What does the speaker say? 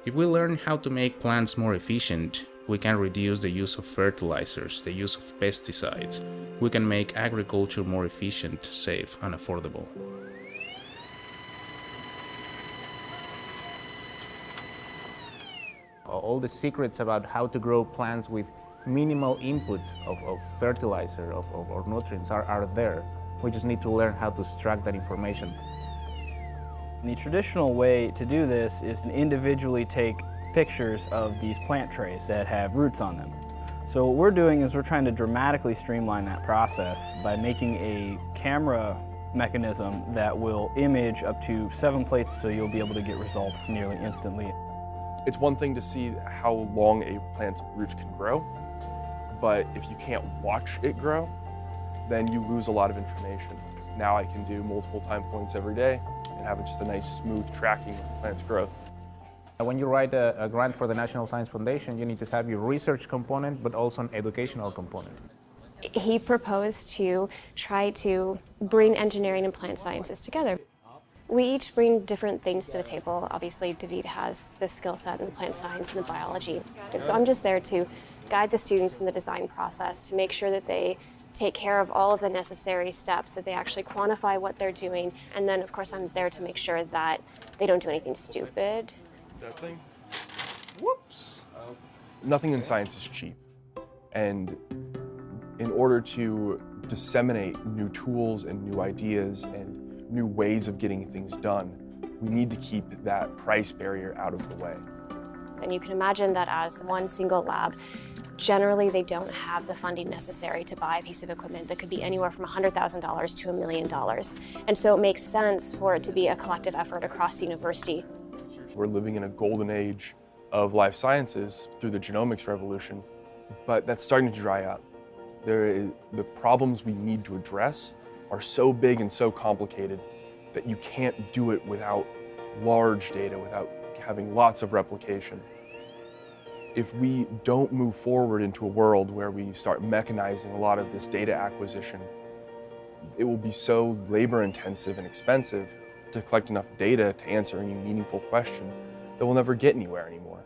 If we learn how to make plants more efficient, we can reduce the use of fertilizers, the use of pesticides. We can make agriculture more efficient, safe, and affordable. All the secrets about how to grow plants with minimal input of fertilizer or nutrients are there. We just need to learn how to extract that information. The traditional way to do this is to individually take pictures of these plant trays that have roots on them. So what we're doing is we're trying to dramatically streamline that process by making a camera mechanism that will image up to 7 plates, so you'll be able to get results nearly instantly. It's one thing to see how long a plant's roots can grow, but if you can't watch it grow, then you lose a lot of information. Now I can do multiple time points every day and have just a nice smooth tracking of the plant's growth. When you write a grant for the National Science Foundation, you need to have your research component, but also an educational component. He proposed to try to bring engineering and plant sciences together. We each bring different things to the table. Obviously, David has the skill set in plant science and the biology. And so I'm just there to guide the students in the design process to make sure that they take care of all of the necessary steps, that they actually quantify what they're doing. And then, of course, I'm there to make sure that they don't do anything stupid. That thing? Whoops! Nothing in science is cheap. And in order to disseminate new tools and new ideas and new ways of getting things done, we need to keep that price barrier out of the way. And you can imagine that as one single lab, generally they don't have the funding necessary to buy a piece of equipment that could be anywhere from $100,000 to $1 million. And so it makes sense for it to be a collective effort across the university. We're living in a golden age of life sciences through the genomics revolution, but that's starting to dry up. The problems we need to address are so big and so complicated that you can't do it without large data, without having lots of replication. If we don't move forward into a world where we start mechanizing a lot of this data acquisition, it will be so labor intensive and expensive to collect enough data to answer any meaningful question that we'll never get anywhere anymore.